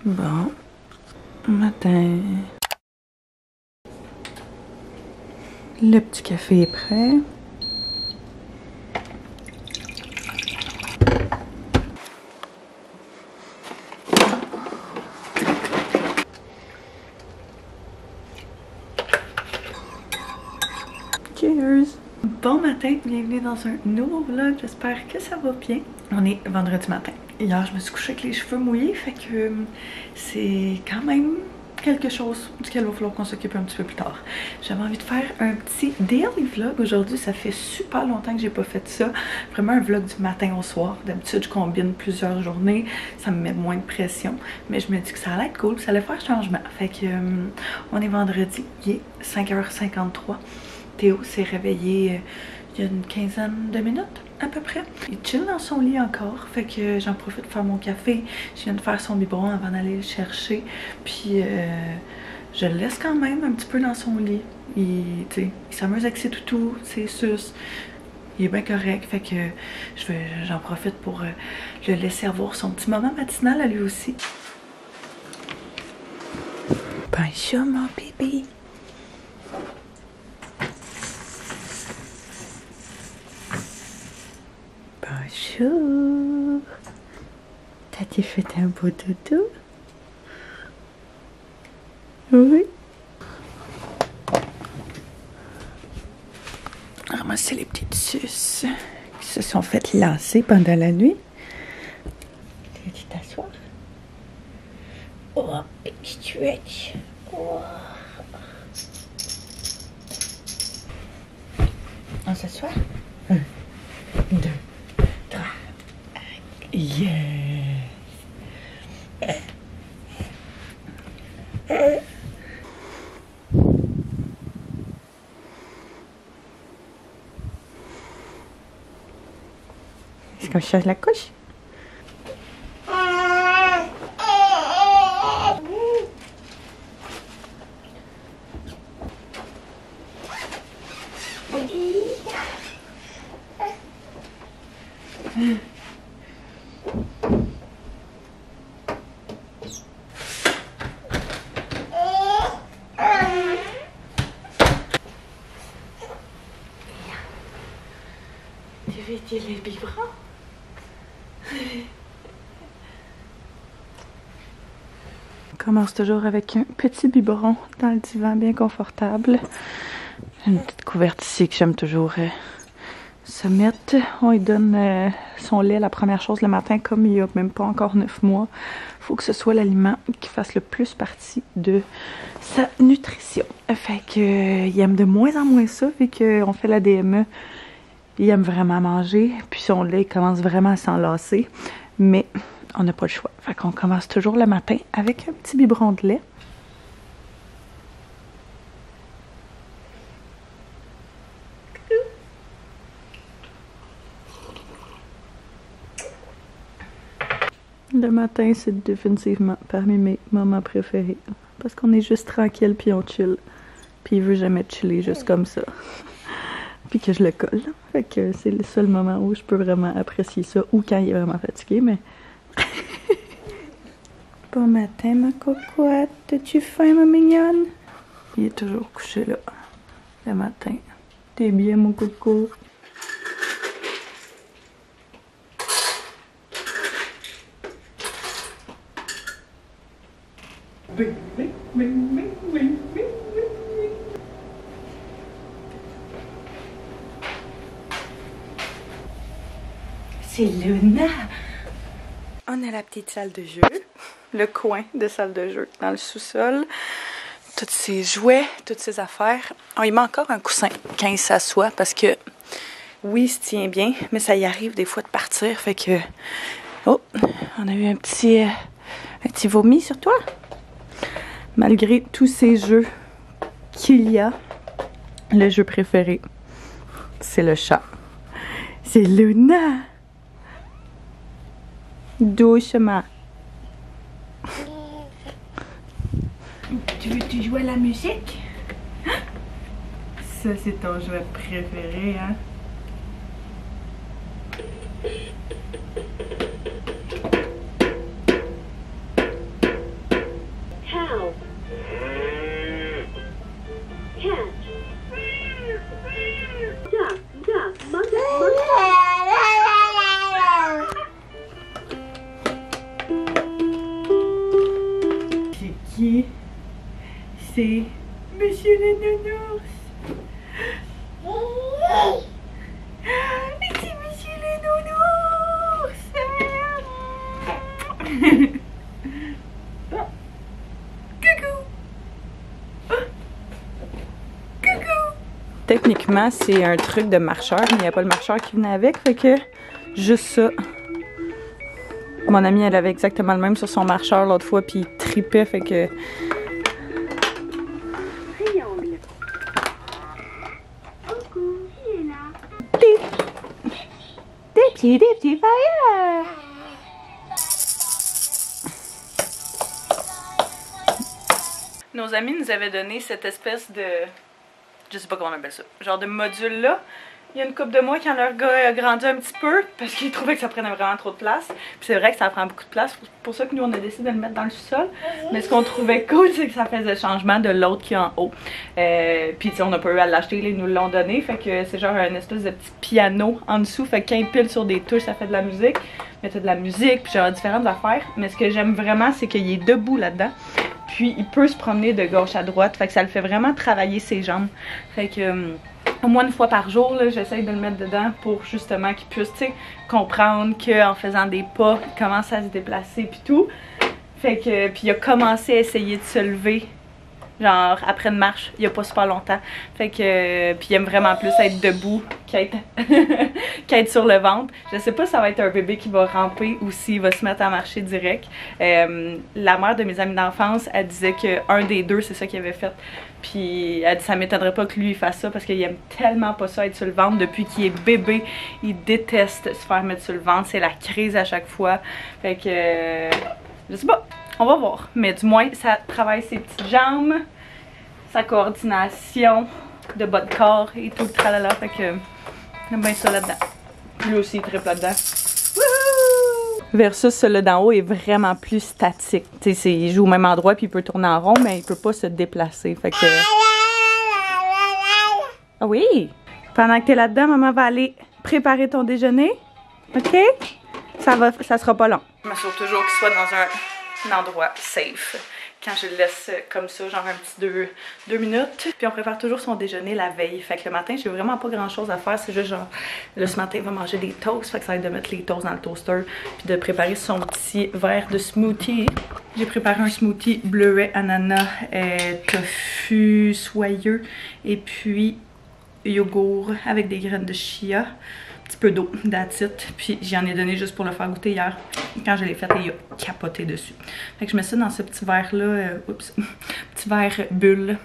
Bon, matin. Le petit café est prêt. Cheers! Bon matin, bienvenue dans un nouveau vlog, j'espère que ça va bien. On est vendredi matin. Hier, je me suis couchée avec les cheveux mouillés, fait que c'est quand même quelque chose duquel il va falloir qu'on s'occupe un petit peu plus tard. J'avais envie de faire un petit daily vlog aujourd'hui, ça fait super longtemps que j'ai pas fait ça. Vraiment un vlog du matin au soir. D'habitude, je combine plusieurs journées, ça me met moins de pression. Mais je me dis que ça allait être cool, ça allait faire changement. Fait que on est vendredi, il est 5h53. Théo s'est réveillé il y a une quinzaine de minutes à peu près. Il chill dans son lit encore, fait que j'en profite pour faire mon café. Je viens de faire son biberon avant d'aller le chercher. Puis je le laisse quand même un petit peu dans son lit. Il s'amuse avec ses toutous, ses suces. Il est bien correct, fait que j'en profite pour le laisser avoir son petit moment matinal à lui aussi. Bonjour mon bébé. Bonjour. T'as-tu fait un beau dodo? Oui. Ramasser les petites suces qui se sont faites lasser pendant la nuit. Tu t'asseoir? Oh, petit stretch. Oh. On s'assoit? 1, 2, 3. Yeah. Est-ce qu'on change la couche? Tu veux dire les biberons? On commence toujours avec un petit biberon dans le divan bien confortable. Une petite couverte ici que j'aime toujours se mettre. On lui donne son lait la première chose le matin, comme il n'y a même pas encore 9 mois. Il faut que ce soit l'aliment qui fasse le plus partie de sa nutrition. Fait que il aime de moins en moins ça, vu qu'on fait la DME. Il aime vraiment manger, puis son lait commence vraiment à s'enlacer, mais on n'a pas le choix. Fait qu'on commence toujours le matin avec un petit biberon de lait. Le matin, c'est définitivement parmi mes moments préférés, parce qu'on est juste tranquille puis on chill. Puis il veut jamais chiller juste comme ça. Puis que je le colle. Fait que c'est le seul moment où je peux vraiment apprécier ça, ou quand il est vraiment fatigué, mais... Bon matin, ma cocotte. As-tu faim, ma mignonne? Il est toujours couché là, le matin. T'es bien, mon coco? C'est Luna! On a la petite salle de jeu, le coin de salle de jeu dans le sous-sol. Tous ses jouets, toutes ses affaires. Oh, il manque encore un coussin quand il s'assoit parce que, oui, il se tient bien, mais ça y arrive des fois de partir. Fait que, oh, on a eu un petit vomi sur toi. Malgré tous ces jeux qu'il y a, le jeu préféré, c'est le chat. C'est Luna! Doucement. Tu veux jouer à la musique? Ça, c'est ton jouet préféré, hein? Cow. Cat. Duck, duck, monkey, monkey. C'est qui? C'est Monsieur le Nounours. C'est Monsieur le Nounours. Coucou. Coucou. Techniquement, c'est un truc de marcheur, mais il n'y a pas le marcheur qui venait avec, fait que juste ça. Mon amie, elle avait exactement le même sur son marcheur l'autre fois, puis il tripait, fait que... Triangle. Coucou, qui est là? Des petits fires! Nos amis nous avaient donné cette espèce de... Je sais pas comment on appelle ça. Genre de module là. Il y a une couple de mois quand leur gars a grandi un petit peu parce qu'il trouvait que ça prenait vraiment trop de place. Puis c'est vrai que ça prend beaucoup de place. C'est pour ça que nous on a décidé de le mettre dans le sous-sol. Mais ce qu'on trouvait cool, c'est que ça faisait changement de l'autre qui est en haut. Puis on n'a pas eu à l'acheter, ils nous l'ont donné. Fait que c'est genre un espèce de petit piano en dessous. Fait que quand il pile sur des touches, ça fait de la musique. Mais t'as de la musique, puis genre différentes affaires. Mais ce que j'aime vraiment, c'est qu'il est debout là-dedans. Puis il peut se promener de gauche à droite. Fait que ça le fait vraiment travailler ses jambes. Fait que au moins une fois par jour, j'essaye de le mettre dedans pour justement qu'il puisse, tu sais, comprendre qu'en faisant des pas, il commence à se déplacer puis tout. Fait que, puis il a commencé à essayer de se lever, genre après une marche, il y a pas super longtemps. Fait que, puis il aime vraiment plus être debout qu'être sur le ventre. Je sais pas si ça va être un bébé qui va ramper ou s'il va se mettre à marcher direct. La mère de mes amis d'enfance, elle disait qu'un des deux, c'est ça qu'il avait fait. Puis elle dit ça m'étonnerait pas que lui il fasse ça parce qu'il aime tellement pas ça être sur le ventre. Depuis qu'il est bébé, il déteste se faire mettre sur le ventre. C'est la crise à chaque fois. Fait que je sais pas, on va voir. Mais du moins ça travaille ses petites jambes, sa coordination de bas de corps et tout le tralala. Fait que j'aime bien ça là-dedans. Lui aussi il triple là-dedans. Versus celui d'en haut est vraiment plus statique. Tu sais, il joue au même endroit puis il peut tourner en rond, mais il peut pas se déplacer. Fait que... Ah oui! Pendant que t'es là-dedans, maman va aller préparer ton déjeuner. OK? Ça sera pas long. Je m'assure toujours qu'il soit dans un endroit safe. Quand je le laisse comme ça, genre un petit 2 minutes. Puis on prépare toujours son déjeuner la veille. Fait que le matin, j'ai vraiment pas grand chose à faire. C'est juste genre, là ce matin, il va manger des toasts. Fait que ça va être de mettre les toasts dans le toaster. Puis de préparer son petit verre de smoothie. J'ai préparé un smoothie bleuet, ananas, tofu soyeux. Et puis yogourt avec des graines de chia. Petit peu d'eau, that's it. Puis j'en ai donné juste pour le faire goûter hier. Quand je l'ai fait, il a capoté dessus. Fait que je mets ça dans ce petit verre-là, petit verre bulle,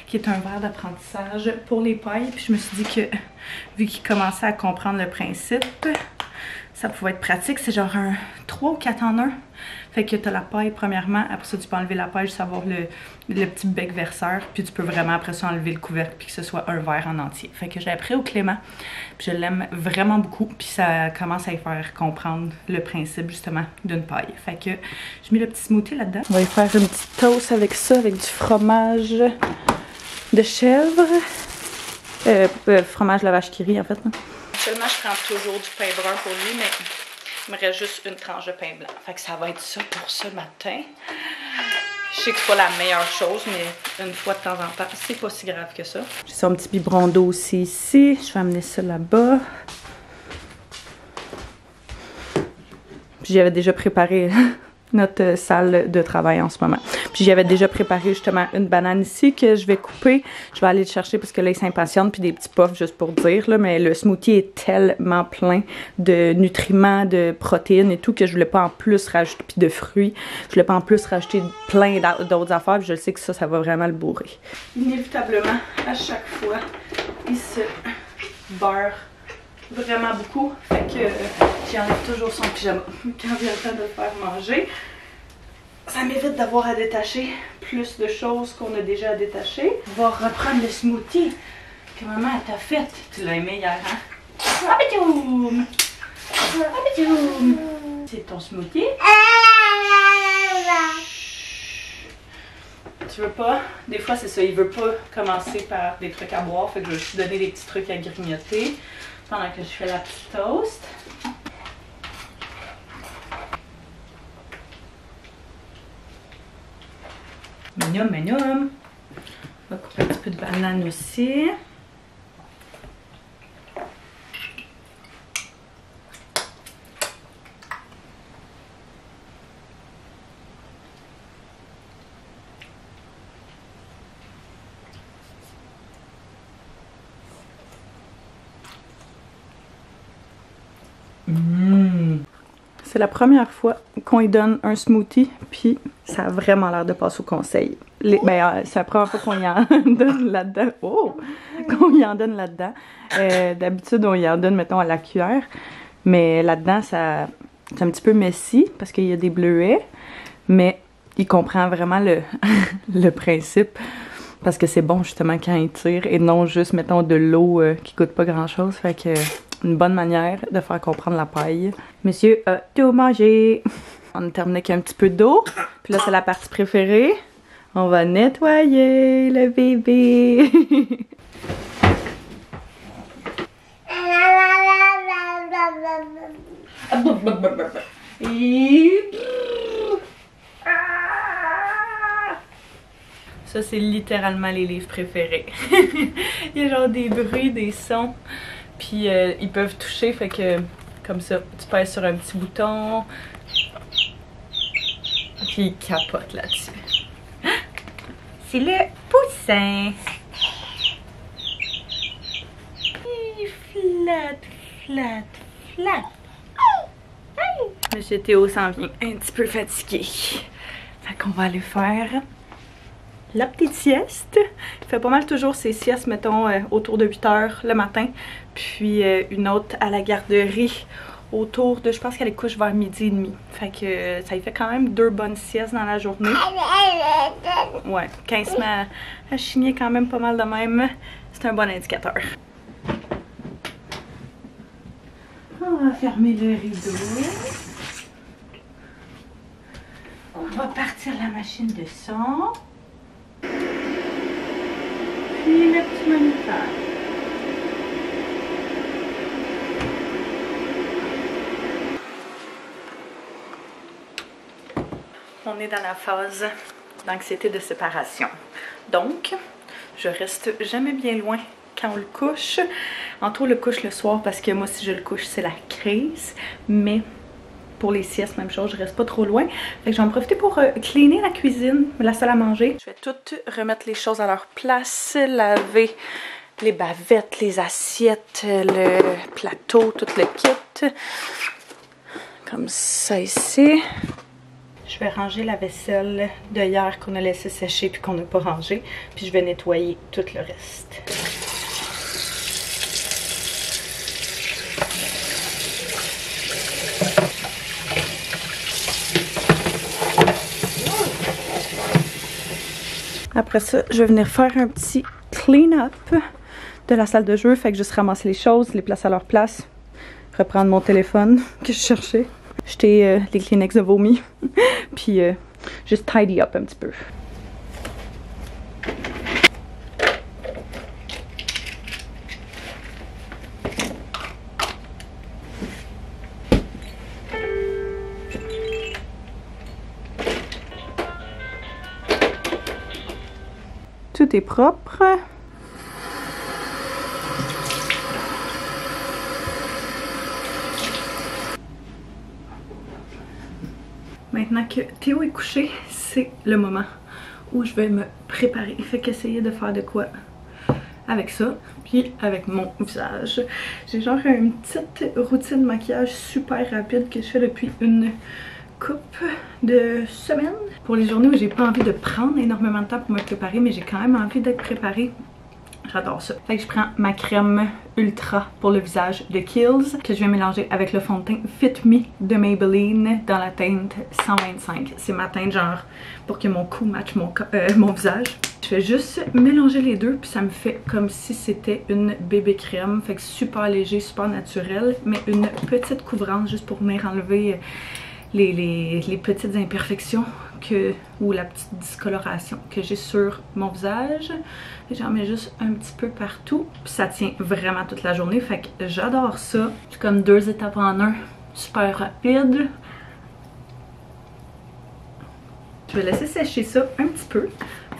qui est un verre d'apprentissage pour les pailles. Puis je me suis dit que, vu qu'il commençait à comprendre le principe, ça pouvait être pratique. C'est genre un 3 ou 4 en 1. Fait que tu as la paille premièrement, après ça tu peux enlever la paille, juste avoir le petit bec verseur, puis tu peux vraiment après ça enlever le couvercle, puis que ce soit un verre en entier. Fait que je l'ai appris au Clément, puis je l'aime vraiment beaucoup, puis ça commence à y faire comprendre le principe justement d'une paille. Fait que j'ai mis le petit smoothie là-dedans. On va y faire une petite toast avec ça, avec du fromage de chèvre, fromage la vache qui rit en fait. Actuellement je prends toujours du pain brun pour lui, mais il me reste juste une tranche de pain blanc. Fait que ça va être ça pour ce matin. Je sais que c'est pas la meilleure chose, mais une fois de temps en temps, c'est pas si grave que ça. J'ai son petit biberon d'eau aussi ici. Je vais amener ça là-bas. Puis j'avais déjà préparé notre salle de travail en ce moment. Puis j'avais déjà préparé justement une banane ici que je vais couper. Je vais aller le chercher parce que là il s'impatiente, puis des petits puffs juste pour dire là, mais le smoothie est tellement plein de nutriments, de protéines et tout que je voulais pas en plus rajouter, puis de fruits. Je voulais pas en plus rajouter plein d'autres affaires, puis je sais que ça va vraiment le bourrer. Inévitablement, à chaque fois, il se beurre vraiment beaucoup, fait que j'enlève toujours son pyjama quand vient le temps de le faire manger. Ça m'évite d'avoir à détacher plus de choses qu'on a déjà à détacher. On va reprendre le smoothie que maman t'a fait. Tu l'as aimé hier, hein? Abidjoum! Abidjoum! C'est ton smoothie. tu veux pas, des fois c'est ça, il veut pas commencer par des trucs à boire, fait que je vais juste donner des petits trucs à grignoter pendant que je fais la petite toast. Mignonne, mignonne. On va couper un petit peu de banane aussi. C'est la première fois qu'on lui donne un smoothie, puis ça a vraiment l'air de passer au conseil. C'est la première fois qu'on y en donne là-dedans. Oh! Qu'on y en donne là-dedans. D'habitude, on y en donne, mettons, à la cuillère. Mais là-dedans, c'est un petit peu messy, parce qu'il y a des bleuets. Mais il comprend vraiment le principe. Parce que c'est bon, justement, quand il tire, et non juste, mettons, de l'eau qui coûte pas grand-chose. Fait que... une bonne manière de faire comprendre la paille. Monsieur a tout mangé. On a terminé avec un petit peu d'eau. Puis là, c'est la partie préférée. On va nettoyer le bébé. Ça, c'est littéralement les livres préférés. Il y a genre des bruits, des sons. Puis ils peuvent toucher, fait que comme ça, tu pèses sur un petit bouton. Puis ils capotent là-dessus. C'est le poussin. Il flatte, flatte, flatte. Monsieur Théo s'en vient un petit peu fatigué. Fait qu'on va aller faire la petite sieste. Il fait pas mal toujours ses siestes, mettons, autour de 8 h le matin. Puis une autre à la garderie autour de, je pense qu'elle couche vers 12h30. Fait que ça lui fait quand même 2 bonnes siestes dans la journée. Ouais, quand il se met à chigner quand même pas mal de même, c'est un bon indicateur. On va fermer le rideau. On va partir la machine de son. Puis le petit moniteur. On est dans la phase d'anxiété de séparation. Donc, je reste jamais bien loin quand on le couche. Anto le couche le soir parce que moi, si je le couche, c'est la crise. Mais pour les siestes, même chose, je reste pas trop loin. Fait que je vais en profiter pour cleaner la cuisine, la salle à manger. Je vais tout remettre les choses à leur place, laver les bavettes, les assiettes, le plateau, tout le kit. Comme ça ici. Je vais ranger la vaisselle de hier qu'on a laissé sécher puis qu'on n'a pas rangé. Puis je vais nettoyer tout le reste. Après ça, je vais venir faire un petit clean-up de la salle de jeu. Fait que juste ramasser les choses, les placer à leur place. Reprendre mon téléphone que je cherchais. Jeter les Kleenex de vomi. Puis juste tidy up un petit peu. Tout est propre. Maintenant que Théo est couché, c'est le moment où je vais me préparer. Fait qu'essayer de faire de quoi avec ça, puis avec mon visage. J'ai genre une petite routine de maquillage super rapide que je fais depuis une couple de semaines. Pour les journées où j'ai pas envie de prendre énormément de temps pour me préparer, mais j'ai quand même envie d'être préparée. J'adore ça. Fait que je prends ma crème Ultra pour le visage de Kiehl's que je vais mélanger avec le fond de teint Fit Me de Maybelline dans la teinte 125. C'est ma teinte genre pour que mon cou matche mon visage. Je fais juste mélanger les deux puis ça me fait comme si c'était une bébé crème. Fait que super léger, super naturel, mais une petite couvrance juste pour venir enlever les petites imperfections ou la petite discoloration que j'ai sur mon visage. J'en mets juste un petit peu partout. Puis ça tient vraiment toute la journée. Fait que j'adore ça. C'est comme 2 étapes en un. Super rapide. Je vais laisser sécher ça un petit peu.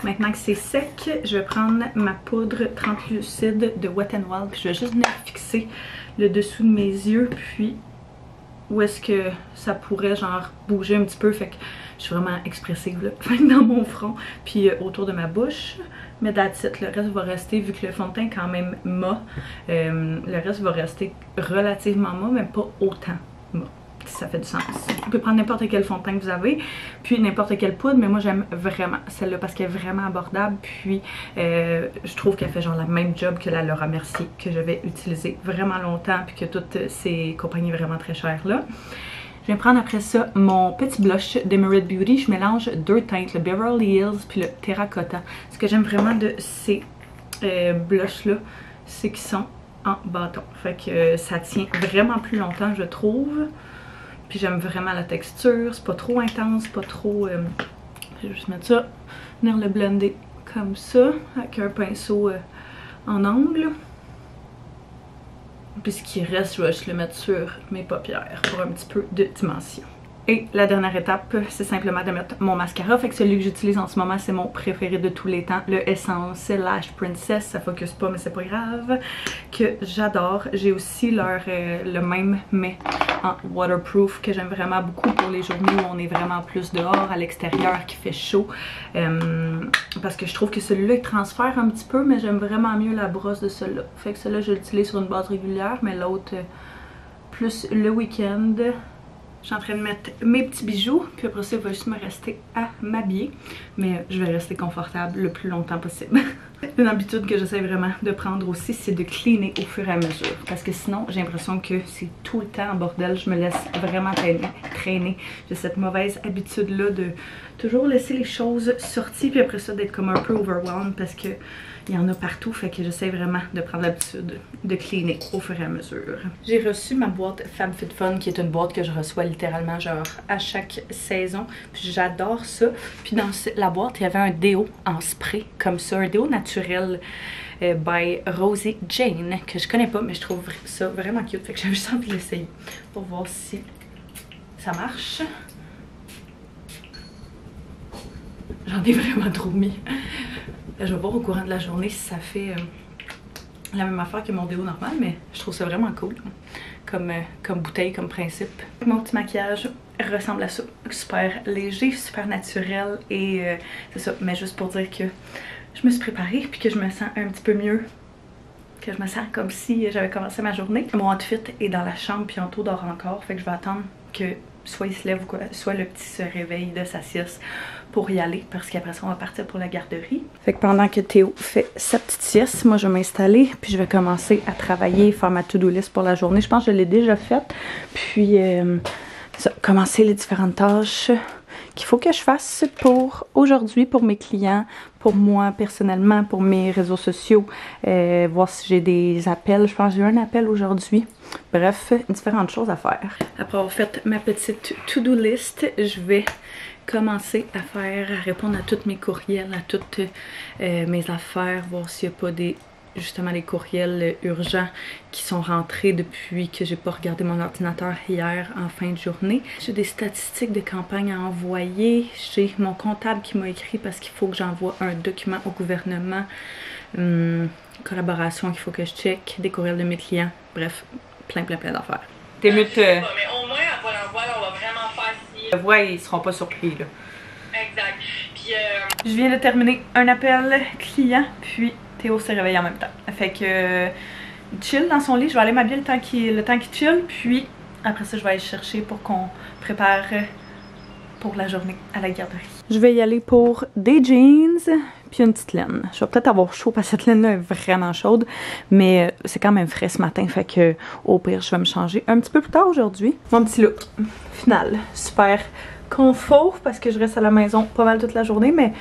Maintenant que c'est sec, je vais prendre ma poudre translucide de Wet n Wild. Puis je vais juste venir fixer le dessous de mes yeux. Puis où est-ce que ça pourrait genre bouger un petit peu. Fait que je suis vraiment expressive là. Dans mon front. Puis autour de ma bouche. Mais that's it. Le reste va rester, vu que le fond de teint est quand même mat. Le reste va rester relativement mat, mais pas autant mat. Si ça fait du sens. Vous pouvez prendre n'importe quel fond de teint que vous avez, puis n'importe quelle poudre, mais moi j'aime vraiment celle-là parce qu'elle est vraiment abordable, puis je trouve qu'elle fait genre la même job que la Laura Mercier que je vais utiliser vraiment longtemps, puis que toutes ces compagnies vraiment très chères là. Je vais prendre après ça mon petit blush d'Emerald Beauty. Je mélange 2 teintes, le Beverly Hills puis le Terracotta. Ce que j'aime vraiment de ces blushs là, c'est qu'ils sont en bâton. Fait que ça tient vraiment plus longtemps, je trouve. Puis j'aime vraiment la texture, c'est pas trop intense, pas trop... je vais juste mettre ça, venir le blender comme ça, avec un pinceau en angle. Puis ce qui reste, je vais juste le mettre sur mes paupières pour un petit peu de dimension. Et la dernière étape, c'est simplement de mettre mon mascara. Fait que celui que j'utilise en ce moment, c'est mon préféré de tous les temps. Le Essence Lash Princess. Ça focus pas, mais c'est pas grave. Que j'adore. J'ai aussi le même, mais en waterproof, que j'aime vraiment beaucoup pour les journées où on est vraiment plus dehors, à l'extérieur, qui fait chaud. Parce que je trouve que celui-là, il transfère un petit peu, mais j'aime vraiment mieux la brosse de celui-là. Fait que celui-là, je l'utilise sur une base régulière, mais l'autre, plus le week-end. Je suis en train de mettre mes petits bijoux, puis après ça, il va juste me rester à m'habiller. Mais je vais rester confortable le plus longtemps possible. Une habitude que j'essaie vraiment de prendre aussi, c'est de cleaner au fur et à mesure. Parce que sinon, j'ai l'impression que c'est tout le temps en bordel. Je me laisse vraiment traîner. J'ai cette mauvaise habitude-là de toujours laisser les choses sorties, puis après ça, d'être comme un peu overwhelmed parce que il y en a partout, fait que j'essaie vraiment de prendre l'habitude de cleaner au fur et à mesure. J'ai reçu ma boîte FabFitFun, qui est une boîte que je reçois littéralement genre à chaque saison. Puis j'adore ça. Puis dans la boîte, il y avait un déo en spray comme ça, un déo naturel by Rosie Jane, que je connais pas, mais je trouve ça vraiment cute. Fait que j'avais juste envie de l'essayer pour voir si ça marche. J'en ai vraiment trop mis. Je vais voir au courant de la journée si ça fait la même affaire que mon déo normal, mais je trouve ça vraiment cool comme bouteille, comme principe. Mon petit maquillage ressemble à ça, super léger, super naturel et c'est ça, mais juste pour dire que je me suis préparée puis que je me sens un petit peu mieux, que je me sens comme si j'avais commencé ma journée. Mon outfit est dans la chambre puis Anto dort encore, fait que je vais attendre que soit il se lève ou quoi, soit le petit se réveille de sa sieste pour y aller, parce qu'après ça on va partir pour la garderie. Fait que pendant que Théo fait sa petite sieste, moi je vais m'installer puis je vais commencer à travailler, faire ma to-do list pour la journée. Je pense que je l'ai déjà faite, puis ça, commencer les différentes tâches qu'il faut que je fasse pour aujourd'hui, pour mes clients, pour moi personnellement, pour mes réseaux sociaux, voir si j'ai des appels. Je pense que j'ai eu un appel aujourd'hui. Bref, différentes choses à faire. Après avoir fait ma petite to-do list, je vais commencer à répondre à tous mes courriels, à toutes mes affaires, voir s'il n'y a pas justement les courriels urgents qui sont rentrés depuis que j'ai pas regardé mon ordinateur hier en fin de journée. J'ai des statistiques de campagne à envoyer. J'ai mon comptable qui m'a écrit parce qu'il faut que j'envoie un document au gouvernement. Collaboration qu'il faut que je check. Des courriels de mes clients. Bref, plein d'affaires. T'es mieux de... Mais au moins, à Pôle-emploi, on va vraiment faire si... Je vois, ils seront pas surpris, là. Exact. Puis, je viens de terminer un appel client, puis Théo s'est réveillé en même temps. Fait que chill dans son lit, je vais aller m'habiller le temps qu'il chill, puis après ça je vais aller chercher pour qu'on prépare pour la journée à la garderie. Je vais y aller pour des jeans puis une petite laine. Je vais peut-être avoir chaud parce que cette laine-là est vraiment chaude, mais c'est quand même frais ce matin, fait que au pire je vais me changer un petit peu plus tard aujourd'hui. Mon petit look final, super confort parce que je reste à la maison pas mal toute la journée, mais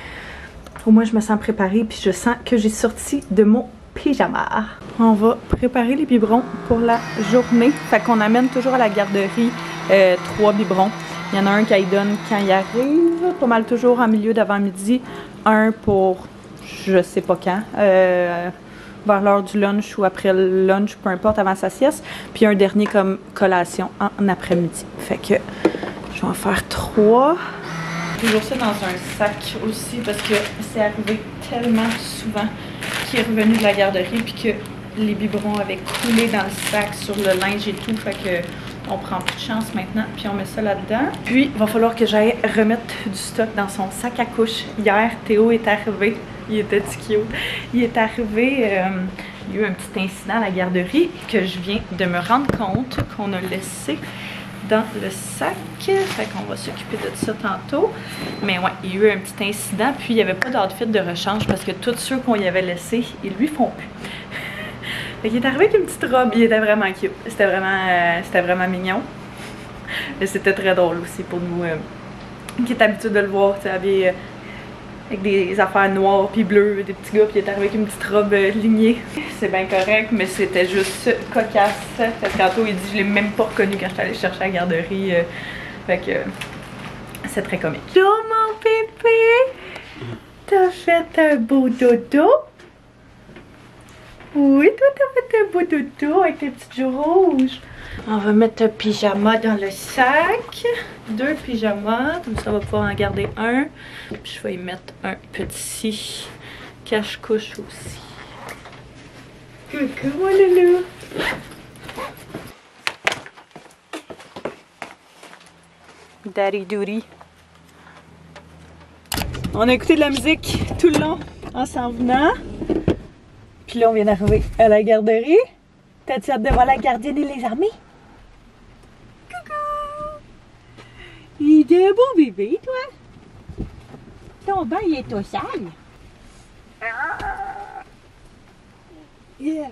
au moins je me sens préparée puis je sens que j'ai sorti de mon pyjama. On va préparer les biberons pour la journée. Fait qu'on amène toujours à la garderie 3 biberons. Il Il y en a un qui donne quand il arrive, pas mal toujours en milieu d'avant-midi. Un pour je sais pas quand, vers l'heure du lunch ou après le lunch, peu importe, avant sa sieste. Puis un dernier comme collation en après-midi. Fait que je vais en faire 3. Toujours ça dans un sac aussi parce que c'est arrivé tellement souvent qu'il est revenu de la garderie puis que les biberons avaient coulé dans le sac sur le linge et tout. Fait que on prend plus de chance maintenant puis on met ça là-dedans. Puis il va falloir que j'aille remettre du stock dans son sac à couche. Hier, Théo est arrivé. Il était cute. Il est arrivé, il y a eu un petit incident à la garderie que je viens de me rendre compte qu'on a laissé dans le sac. Fait qu'on va s'occuper de ça tantôt. Mais ouais, il y a eu un petit incident. Puis il n'y avait pas d'outfit de rechange parce que tous ceux qu'on y avait laissés, ils lui font plus. Fait qu'il est arrivé avec une petite robe. Il était vraiment cute. C'était vraiment mignon. Et c'était très drôle aussi pour nous qui est habitué de le voir, tu sais, habillé avec des affaires noires puis bleues, des petits gars, puis il est arrivé avec une petite robe lignée. C'est bien correct, mais c'était juste cocasse. Parce que tantôt, il dit, je l'ai même pas reconnu quand je suis allée chercher à la garderie. Fait que c'est très comique. Oh mon bébé! T'as fait un beau dodo? Oui, toi t'as fait un beau dodo avec tes petits joues rouges. On va mettre un pyjama dans le sac. 2 pyjamas, comme ça on va pouvoir en garder un. Puis je vais y mettre un petit cache-couche aussi. Coucou mon loulou. Daddy Doody. On a écouté de la musique tout le long en s'en venant. Puis là on vient d'arriver à la garderie. T'as-tu hâte de voir la gardienne et les armées? Coucou! Il est un beau bébé, toi? Ton bain, il est tout sale. Yeah!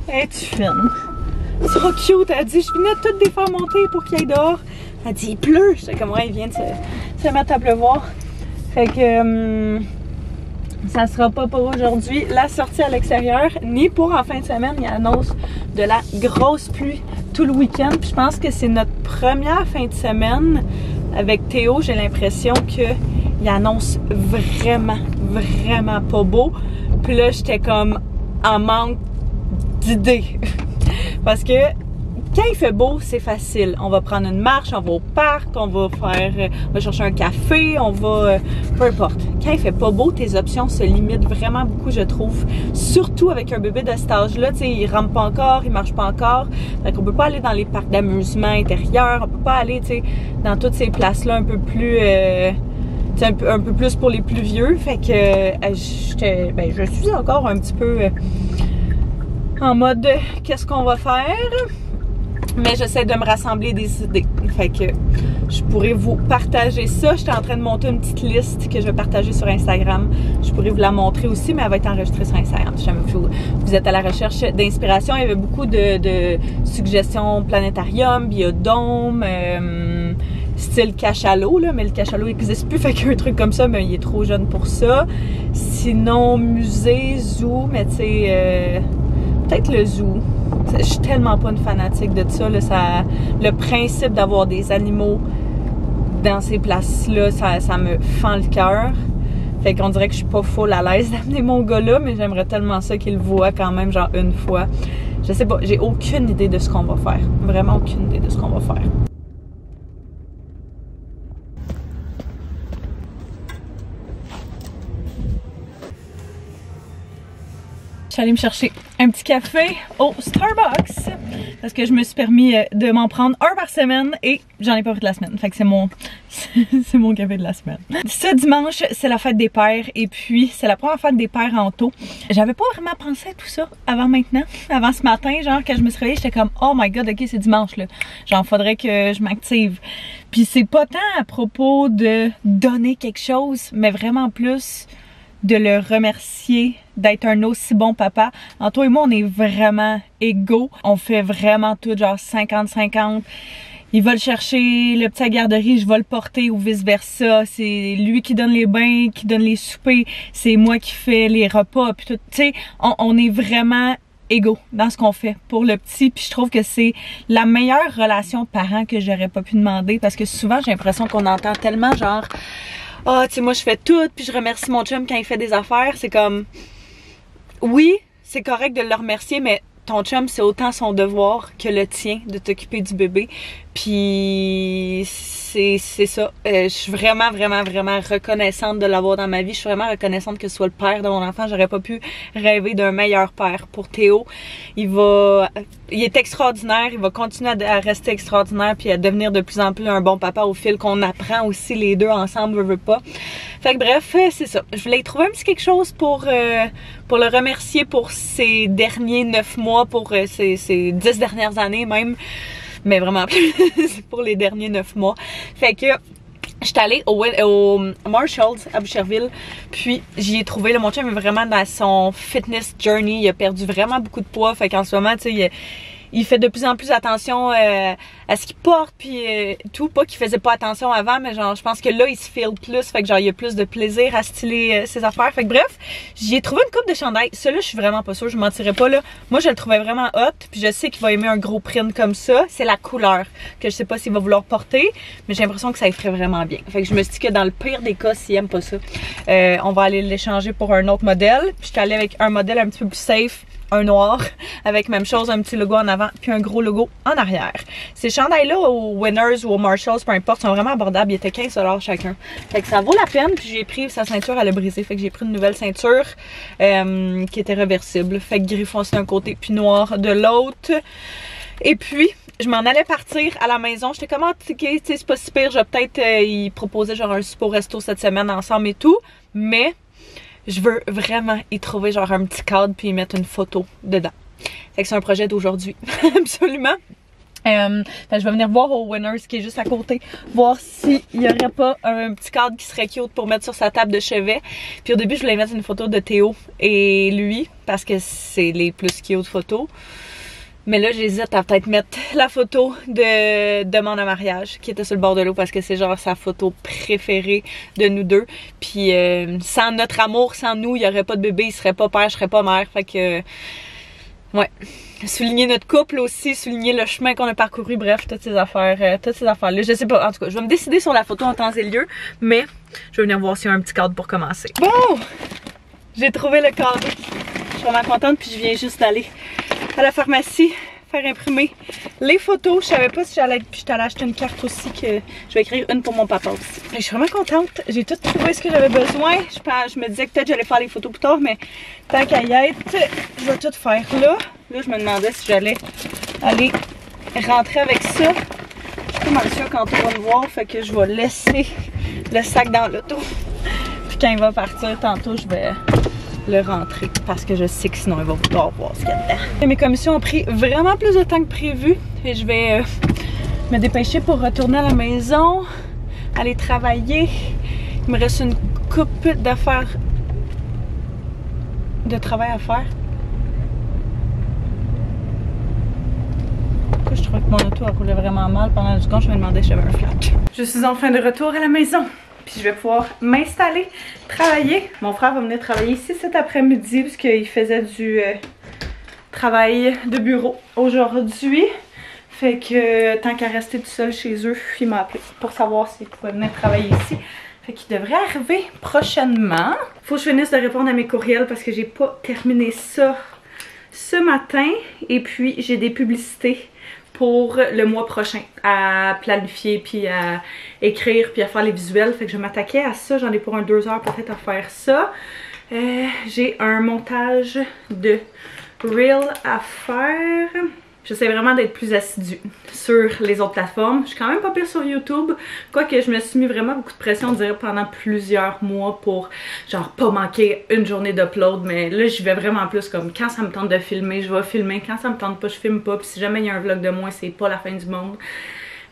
Es-tu fine? Trop cute! Elle a dit, je venais de tout défaire monter pour qu'il aille dehors. Elle a dit, il pleut! J'étais comme, ouais, il vient de se mettre à pleuvoir. Fait que... ça sera pas pour aujourd'hui la sortie à l'extérieur, ni pour en fin de semaine. Il annonce de la grosse pluie tout le week-end. Puis je pense que c'est notre première fin de semaine avec Théo. J'ai l'impression qu'il annonce vraiment pas beau. Puis là, j'étais comme en manque d'idées. Parce que quand il fait beau, c'est facile. On va prendre une marche, on va au parc, on va chercher un café, on va... peu importe. Quand il fait pas beau, tes options se limitent vraiment beaucoup, je trouve. Surtout avec un bébé de cet âge-là, tu sais, il rampe pas encore, il marche pas encore. Fait qu'on peut pas aller dans les parcs d'amusement intérieurs, on peut pas aller, tu sais, dans toutes ces places-là un peu plus... un peu plus pour les plus vieux. Fait que je suis encore un petit peu en mode qu'est-ce qu'on va faire? Mais j'essaie de me rassembler des idées. Fait que je pourrais vous partager ça. J'étais en train de monter une petite liste que je vais partager sur Instagram. Je pourrais vous la montrer aussi, mais elle va être enregistrée sur Instagram. Si jamais vous êtes à la recherche d'inspiration, il y avait beaucoup de suggestions planétarium, biodôme, style cachalot, là, mais le cachalot n'existe plus, fait qu'un truc comme ça, mais il est trop jeune pour ça. Sinon, musée, zoo, mais tu sais, peut-être le zoo. Je suis tellement pas une fanatique de ça, là, le principe d'avoir des animaux dans ces places-là, ça me fend le cœur. Fait qu'on dirait que je suis pas full à l'aise d'amener mon gars là, mais j'aimerais tellement ça qu'il le voit quand même, genre une fois. Je sais pas, j'ai aucune idée de ce qu'on va faire. Vraiment aucune idée de ce qu'on va faire. Je suis allée me chercher un petit café au Starbucks parce que je me suis permis de m'en prendre un par semaine et j'en ai pas pris de la semaine. Fait que c'est mon café de la semaine. Ce dimanche, c'est la fête des pères et puis c'est la première fête des pères en taux. J'avais pas vraiment pensé à tout ça avant maintenant. Avant ce matin, genre quand je me suis réveillée, j'étais comme oh my god, ok c'est dimanche là. Genre faudrait que je m'active. Puis c'est pas tant à propos de donner quelque chose, mais vraiment plus de le remercier d'être un aussi bon papa. Anto et moi, on est vraiment égaux. On fait vraiment tout, genre 50-50. Il va le chercher, le petit à la garderie, je vais le porter ou vice-versa. C'est lui qui donne les bains, qui donne les soupers. C'est moi qui fais les repas. Puis tout, tu sais, on est vraiment égaux dans ce qu'on fait pour le petit, puis je trouve que c'est la meilleure relation parent que j'aurais pas pu demander, parce que souvent j'ai l'impression qu'on entend tellement genre ah, tu sais, moi je fais tout, puis je remercie mon chum quand il fait des affaires. C'est comme, oui, c'est correct de le remercier, mais ton chum, c'est autant son devoir que le tien de t'occuper du bébé. Puis c'est ça. Je suis vraiment reconnaissante de l'avoir dans ma vie. Je suis vraiment reconnaissante que ce soit le père de mon enfant. J'aurais pas pu rêver d'un meilleur père pour Théo. Il est extraordinaire. Il va continuer à rester extraordinaire puis à devenir de plus en plus un bon papa au fil qu'on apprend aussi les deux ensemble, veut pas. Fait que bref, c'est ça. Je voulais trouver un petit quelque chose pour le remercier pour ses derniers 9 mois, pour ses 10 dernières années même. Mais vraiment plus pour les derniers 9 mois. Fait que j'étais allée au Marshalls à Boucherville, puis j'y ai trouvé, là, mon chum est vraiment dans son fitness journey, il a perdu vraiment beaucoup de poids, fait qu'en ce moment, tu sais, il fait de plus en plus attention à ce qu'il porte, puis tout, pas qu'il faisait pas attention avant, mais genre, je pense que là, il se feel plus, fait que genre, il y a plus de plaisir à styler ses affaires, fait que bref, j'y ai trouvé une coupe de chandail. Celui-là, je suis vraiment pas sûre, je mentirais pas, là. Moi, je le trouvais vraiment hot, puis je sais qu'il va aimer un gros print comme ça. C'est la couleur que je sais pas s'il va vouloir porter, mais j'ai l'impression que ça lui ferait vraiment bien. Fait que je me suis dit que dans le pire des cas, s'il aime pas ça, on va aller l'échanger pour un autre modèle. Puis je suis allée avec un modèle un petit peu plus safe, un noir, avec même chose, un petit logo en avant, puis un gros logo en arrière. Ces chandails-là au Winners ou au Marshalls, peu importe, sont vraiment abordables. Ils étaient 15 $ chacun. Fait que ça vaut la peine, puis j'ai pris sa ceinture, elle a brisé. Fait que j'ai pris une nouvelle ceinture qui était réversible. Fait que gris foncé d'un côté, puis noir de l'autre. Et puis, je m'en allais partir à la maison. J'étais comme, ok, c'est pas si pire. Je vais peut-être y proposer genre un super resto cette semaine ensemble et tout. Mais je veux vraiment y trouver genre un petit cadre puis y mettre une photo dedans. Fait que c'est un projet d'aujourd'hui. Absolument. Je vais venir voir au Winners qui est juste à côté, voir s'il y aurait pas un petit cadre qui serait cute pour mettre sur sa table de chevet. Puis au début, je voulais mettre une photo de Théo et lui, parce que c'est les plus cute photos. Mais là, j'hésite à peut-être mettre la photo de demande en mariage qui était sur le bord de l'eau, parce que c'est genre sa photo préférée de nous deux. Puis sans notre amour, sans nous, il n'y aurait pas de bébé, il serait pas père, je serais pas mère. Fait que ouais, souligner notre couple aussi, souligner le chemin qu'on a parcouru, bref, toutes ces affaires là. Je sais pas, en tout cas, je vais me décider sur la photo en temps et lieu, mais je vais venir voir s'il y a un petit cadre pour commencer. Bon, j'ai trouvé le cadre. Je suis vraiment contente, puis je viens juste d'aller à la pharmacie faire imprimer les photos. Je savais pas si j'allais être, puis je t'allais acheter une carte aussi, que je vais écrire une pour mon papa aussi. Et je suis vraiment contente, j'ai tout trouvé ce que j'avais besoin. Je me disais que peut-être j'allais faire les photos plus tard, mais tant qu'à y être, je vais tout faire là. Là, je me demandais si j'allais aller rentrer avec ça. Je suis pas mal sûre quand on va me voir, fait que je vais laisser le sac dans l'auto. Puis quand il va partir tantôt, je vais le rentrer, parce que je sais que sinon il va vouloir voir ce qu'il y a dedans. Et mes commissions ont pris vraiment plus de temps que prévu et je vais me dépêcher pour retourner à la maison, aller travailler. Il me reste une coupe d'affaires de travail à faire. Je trouvais que mon auto a roulé vraiment mal pendant le seconde. Je me demandais si j'avais un flat. Je suis enfin de retour à la maison. Puis je vais pouvoir m'installer, travailler. Mon frère va venir travailler ici cet après-midi parce qu'il faisait du travail de bureau aujourd'hui. Fait que tant qu'à rester tout seul chez eux, il m'a appelé pour savoir s'il pouvait venir travailler ici. Fait qu'il devrait arriver prochainement. Faut que je finisse de répondre à mes courriels parce que j'ai pas terminé ça ce matin. Et puis j'ai des publicités pour le mois prochain à planifier, puis à écrire, puis à faire les visuels. Fait que je m'attaquais à ça. J'en ai pour un 2 heures peut-être à faire ça. J'ai un montage de reel à faire. J'essaie vraiment d'être plus assidue sur les autres plateformes. Je suis quand même pas pire sur YouTube. Quoique je me suis mis vraiment beaucoup de pression, on dirait, pendant plusieurs mois pour genre pas manquer une journée d'upload. Mais là, j'y vais vraiment plus comme quand ça me tente de filmer, je vais filmer. Quand ça me tente pas, je filme pas. Puis si jamais il y a un vlog de moins, c'est pas la fin du monde.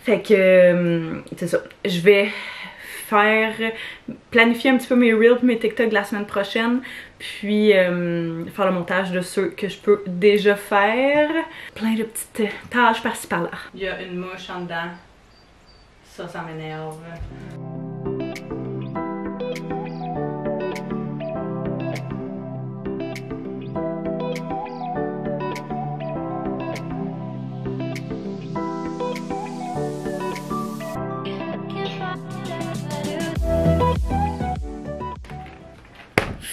Fait que c'est ça. Je vais planifier un petit peu mes reels, mes TikTok de la semaine prochaine, puis faire le montage de ceux que je peux déjà faire. Plein de petites tâches par-ci par-là. Il y a une mouche en dedans. Ça m'énerve.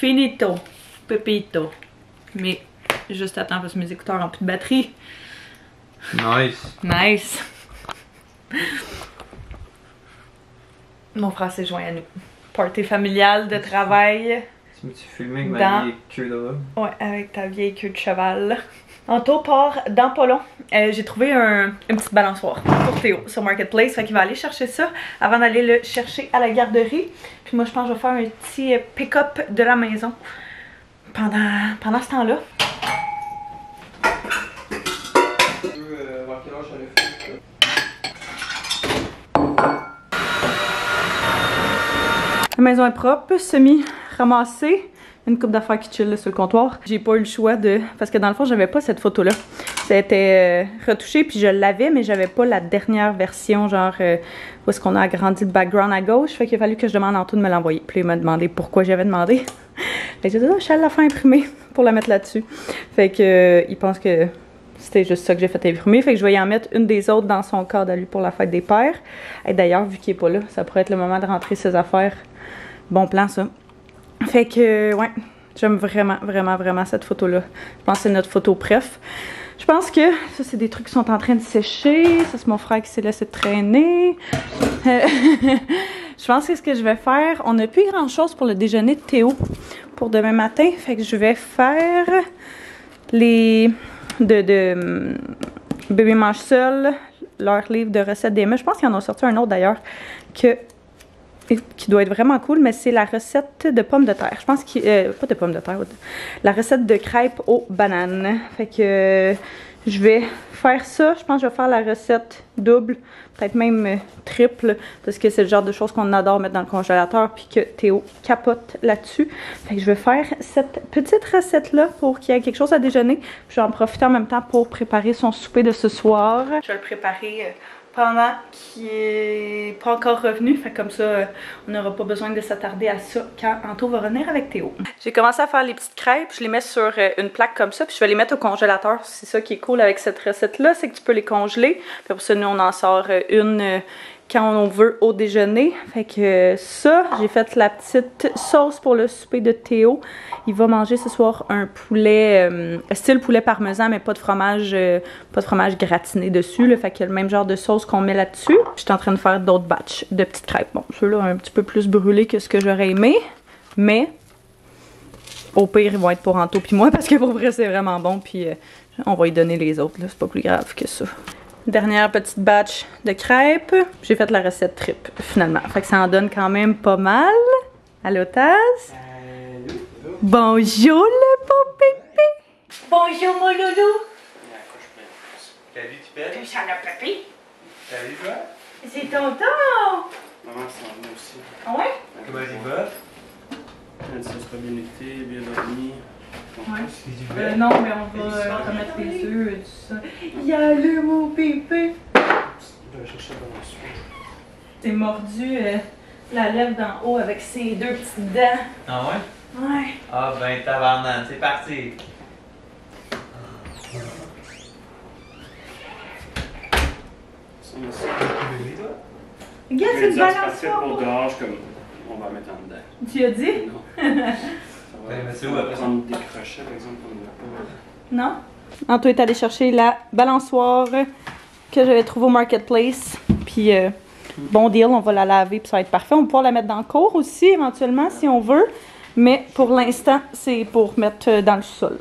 finito. Pepito. Mais juste attends parce que mes écouteurs ont plus de batterie. Nice. Nice. Mon frère s'est joint à nous. Party familial de travail. Tu me filmé avec Dans- ma vieille queue de robe? Ouais, avec ta vieille queue de cheval. Anto part dans pas long. J'ai trouvé un petit balançoire pour Théo sur Marketplace. Fait qu'il va aller chercher ça avant d'aller le chercher à la garderie. Puis moi, je pense que je vais faire un petit pick-up de la maison pendant ce temps-là. La maison est propre, semi-ramassée. Une coupe d'affaires qui chill là, sur le comptoir. J'ai pas eu le choix de... Parce que dans le fond, j'avais pas cette photo-là. Ça a été retouché, puis je l'avais, mais j'avais pas la dernière version, genre où est-ce qu'on a agrandi le background à gauche. Fait qu'il a fallu que je demande à Anto de me l'envoyer. Puis il m'a demandé pourquoi j'avais demandé. Fait que j'ai dit, oh, je suis allée la faire imprimer pour la mettre là-dessus. Fait que il pense que c'était juste ça que j'ai fait imprimer. Fait que je vais y en mettre une des autres dans son cadre à lui pour la fête des pères. Et d'ailleurs, vu qu'il est pas là, ça pourrait être le moment de rentrer ses affaires. Bon plan, ça. Fait que, ouais, j'aime vraiment, vraiment, vraiment cette photo-là. Je pense que c'est notre photo préf. Je pense que ça, c'est des trucs qui sont en train de sécher. Ça, c'est mon frère qui s'est laissé traîner. Je pense que ce que je vais faire, on n'a plus grand-chose pour le déjeuner de Théo pour demain matin. Fait que je vais faire les... Bébé mange seul, leur livre de recettes d'Emma. Je pense qu'ils en ont sorti un autre d'ailleurs qui doit être vraiment cool, mais c'est la recette de pommes de terre. Je pense qu'il... pas de pommes de terre, la recette de crêpes aux bananes. Fait que je vais faire ça. Je pense que je vais faire la recette double, peut-être même triple, parce que c'est le genre de choses qu'on adore mettre dans le congélateur puis que Théo capote là-dessus. Fait que je vais faire cette petite recette-là pour qu'il y ait quelque chose à déjeuner. Puis je vais en profiter en même temps pour préparer son souper de ce soir. Je vais le préparer... pendant qu'il n'est pas encore revenu. Fait comme ça, on n'aura pas besoin de s'attarder à ça quand Anto va revenir avec Théo. J'ai commencé à faire les petites crêpes. Je les mets sur une plaque comme ça. Puis je vais les mettre au congélateur. C'est ça qui est cool avec cette recette-là. C'est que tu peux les congeler. Puis pour ça, nous, on en sort une quand on veut au déjeuner. Fait que ça, j'ai fait la petite sauce pour le souper de Théo. Il va manger ce soir un poulet, style poulet parmesan, mais pas de fromage gratiné dessus. Là, fait qu'il y a le même genre de sauce qu'on met là-dessus. Je suis en train de faire d'autres batchs de petites crêpes. Bon, ceux-là un petit peu plus brûlés que ce que j'aurais aimé, mais au pire, ils vont être pour Anto puis moi parce que pour vrai, c'est vraiment bon. Puis on va y donner les autres. C'est pas plus grave que ça. Dernière petite batch de crêpes. J'ai fait la recette triple finalement. Fait que ça en donne quand même pas mal. Allô, Taz? Bonjour le beau pépé! Bonjour mon loulou! T'as vu, tu pètes? Ça l'a pépé? T'as vu, toi? C'est tonton! Maman s'en va aussi. Ah ouais? Comment il va? Elle dit ça sera bien été, bien dormi. Ouais. Non, mais on va remettre les œufs et tout ça. Y'a le beau pépé! Je vais chercher la balançoire. C'est mordu la lèvre d'en haut avec ses deux petites dents. Ah ouais? Ouais. Ah ben tabarnak, c'est parti! Ça, mais ça. Regarde, Je c'est vais une dire, c'est parfait balançoire! pour dehors, je suis comme, on va la mettre en dedans. Tu as dit? Non. Ça Ouais, mais c'est où, on va après? prendre des crochets, par exemple, on n'a pas. Non? Anto est allé chercher la balançoire que j'avais trouvée au Marketplace. Puis, bon deal, on va la laver puis ça va être parfait. On va pouvoir la mettre dans le cours aussi, éventuellement, si on veut. Mais pour l'instant, c'est pour mettre dans le sol.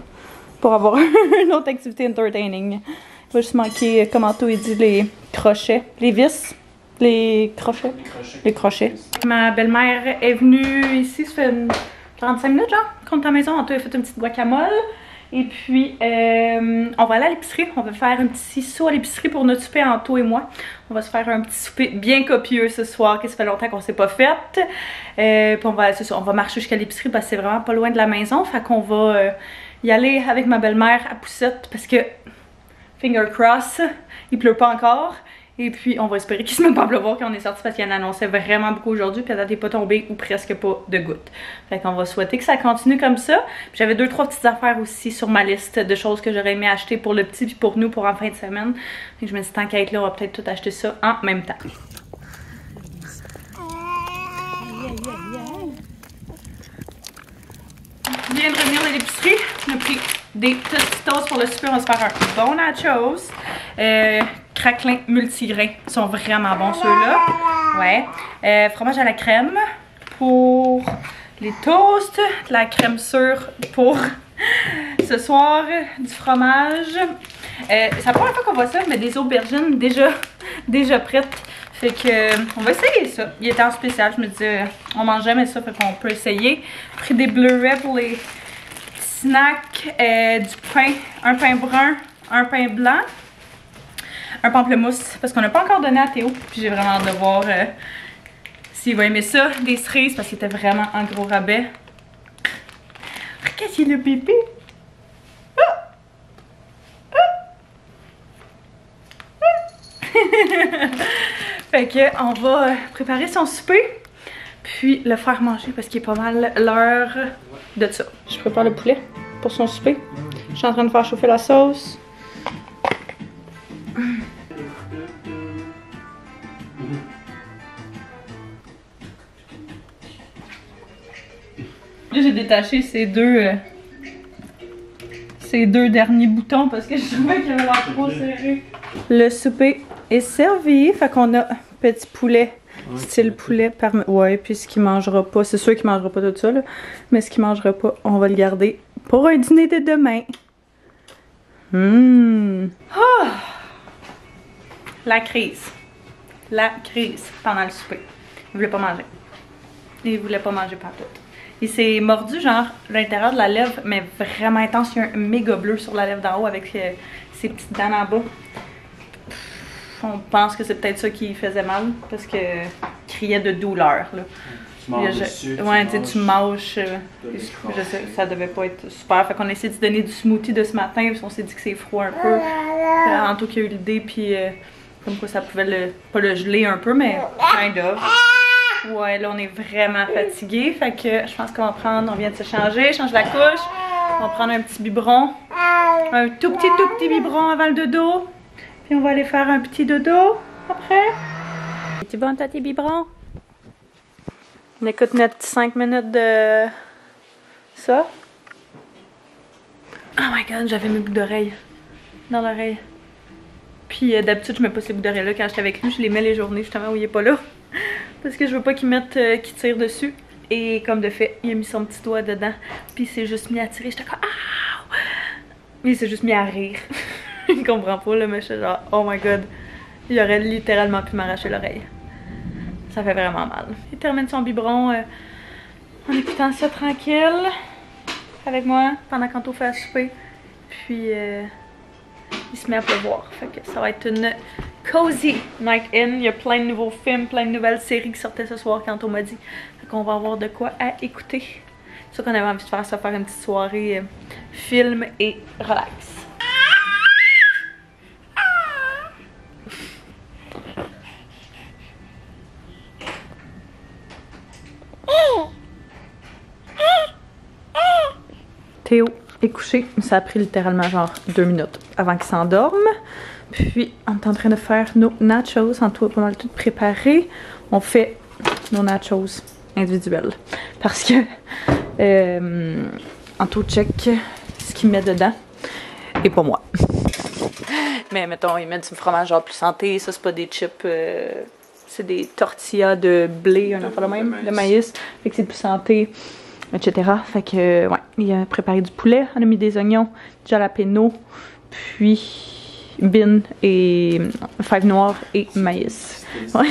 Pour avoir une autre activité entertaining. Il va juste manquer, comme Anto il dit, les crochets. Les vis. Les crochets. Les crochets. Ma belle-mère est venue ici, ça fait 45 minutes, genre, contre ta maison. Anto a fait une petite guacamole. Et puis, on va aller à l'épicerie. On va faire un petit saut à l'épicerie pour notre souper, Anto et moi. On va se faire un petit souper bien copieux ce soir, que ça fait longtemps qu'on ne s'est pas fait. Puis on va marcher jusqu'à l'épicerie parce que c'est vraiment pas loin de la maison. Fait qu'on va y aller avec ma belle-mère à Poussette parce que, finger cross, il pleut pas encore. Et puis, on va espérer qu'il se met pas à pleuvoir quand on est sorti parce qu'il en annonçait vraiment beaucoup aujourd'hui. Puis, elle n'est pas tombée ou presque pas de gouttes. Fait qu'on va souhaiter que ça continue comme ça. J'avais 2-3 petites affaires aussi sur ma liste de choses que j'aurais aimé acheter pour le petit puis pour nous pour en fin de semaine. Fait que je me dis, tant qu'à être là, on va peut-être tout acheter ça en même temps. l'épicerie. On a pris des Tostitos pour le souper. On va se faire un bon nachos. Craquelin multigrain. Ils sont vraiment bons ceux-là. Ouais. Fromage à la crème pour les toasts. De la crème sûre pour ce soir. Du fromage. C'est la première fois qu'on voit ça, mais des aubergines déjà prêtes. Fait que on va essayer ça. Il était en spécial, je me disais, on mange jamais ça, fait qu'on peut essayer. Pris des bleuets pour les snacks, du pain, un pain brun, un pain blanc, un pamplemousse, parce qu'on n'a pas encore donné à Théo. Puis j'ai vraiment hâte de voir s'il va aimer ça. Des cerises, parce qu'il était vraiment en gros rabais. Qu'est-ce qu'il a le bébé? Fait que on va préparer son souper, puis le faire manger parce qu'il est pas mal l'heure de ça. Je prépare le poulet pour son souper. Je suis en train de faire chauffer la sauce. Là j'ai détaché ces deux derniers boutons parce que je trouvais qu'il avait l'air trop serré. Le souper est servi, fait qu'on a petit poulet, style poulet parmesan. Ouais, puis ce qu'il mangera pas, c'est sûr qu'il mangera pas tout ça, là, mais ce qu'il mangera pas, on va le garder pour un dîner de demain. Oh! La crise pendant le souper. Il voulait pas manger. Il voulait pas manger partout. Il s'est mordu genre l'intérieur de la lèvre, mais vraiment intense. Il y a un méga bleu sur la lèvre d'en haut avec ses petites dents en bas. On pense que c'est peut-être ça qui faisait mal parce que criait de douleur. Là. Tu manges dessus. Ouais, tu manges. Je sais, ça devait pas être super. Fait qu'on a essayé de donner du smoothie de ce matin, puis on s'est dit que c'est froid un peu. Anto qui a eu l'idée, puis comme quoi ça pouvait pas le geler un peu, mais kind of. Ouais, là on est vraiment fatigué, fait que je pense qu'on va prendre, on vient de se changer, change la couche. On va prendre un petit biberon, un tout petit biberon avant le dodo. Puis on va aller faire un petit dodo après. Es-tu bon, t'as tes biberons? On écoute notre petit 5 minutes de ça. Oh my god, j'avais mes boucles d'oreilles dans l'oreille. Puis d'habitude, je mets pas ces boucles d'oreilles là quand j'étais avec lui. Je les mets les journées justement où il est pas là. Parce que je veux pas qu'il tire dessus. Et comme de fait, il a mis son petit doigt dedans. Puis il s'est juste mis à tirer. J'étais comme ah! Il s'est juste mis à rire. Il comprend pas là, mais je suis genre oh my god. Il aurait littéralement pu m'arracher l'oreille. Ça fait vraiment mal. Il termine son biberon en écoutant ça tranquille avec moi pendant qu'Anto fait à souper. Puis il se met à pleuvoir. Fait que ça va être une cozy night in. Il y a plein de nouveaux films, plein de nouvelles séries qui sortaient ce soir qu'Anto m'a dit. Fait qu'on va avoir de quoi à écouter. C'est ça qu'on avait envie de faire, ça, faire une petite soirée film et relax. Théo est couché, ça a pris littéralement genre 2 minutes avant qu'il s'endorme. Puis on est en train de faire nos nachos, en tout pas mal tout préparé. On fait nos nachos individuels parce que en tout check ce qu'il met dedans et pas moi. Mais mettons, il met du fromage genre plus santé, ça c'est pas des chips, c'est des tortillas de blé, un enfant de même, de maïs, fait que c'est plus santé, etc. Fait que, ouais, il a préparé du poulet, on a mis des oignons, du jalapeno, puis bin et fèves noires et maïs. Ouais.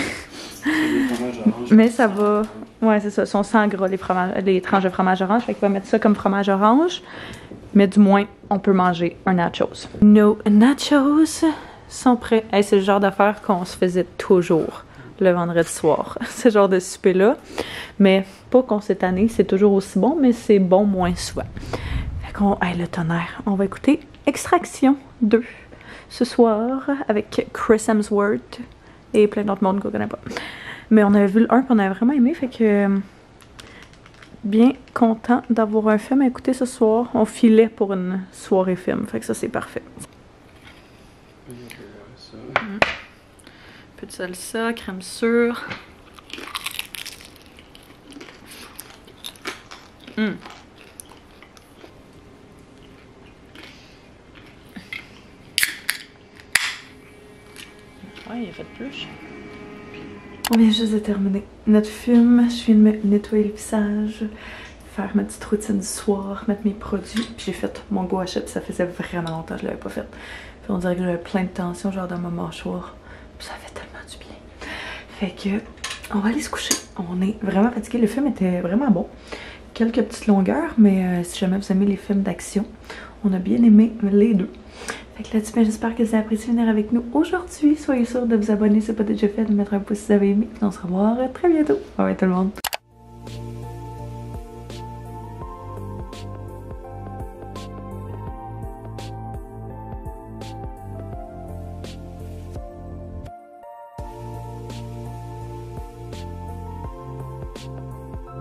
Mais ça va, ouais, c'est ça, sont sans gras les tranches de fromage orange, fait qu'il va mettre ça comme fromage orange, mais du moins, on peut manger un nachos. Nos nachos sont prêts. Hey, c'est le genre d'affaire qu'on se faisait toujours le vendredi soir, ce genre de souper-là. Mais pas qu'on s'est tanné, c'est toujours aussi bon, mais c'est bon moins souvent. Fait qu'on, hey, le tonnerre, on va écouter Extraction 2 ce soir avec Chris Hemsworth et plein d'autres mondes qu'on connaît pas. Mais on avait vu le 1 et on avait vraiment aimé, fait que bien content d'avoir un film à écouter ce soir. On filait pour une soirée film, fait que ça c'est parfait. Un peu de salsa, crème sûre. il a fait plus. On vient juste de terminer notre film. Je viens de me nettoyer le visage, faire ma petite routine du soir, mettre mes produits. Puis j'ai fait mon gua sha, puis ça faisait vraiment longtemps que je l'avais pas fait. Puis on dirait que j'avais plein de tension genre dans ma mâchoire. Puis ça fait tellement du bien. Fait que on va aller se coucher. On est vraiment fatigué. Le film était vraiment bon. Quelques petites longueurs, mais si jamais vous aimez les films d'action, on a bien aimé les deux. Fait que là-dessus, j'espère que vous avez apprécié venir avec nous aujourd'hui. Soyez sûr de vous abonner si ce n'est pas déjà fait, de mettre un pouce si vous avez aimé. Et on se revoit très bientôt. Bye bye tout le monde.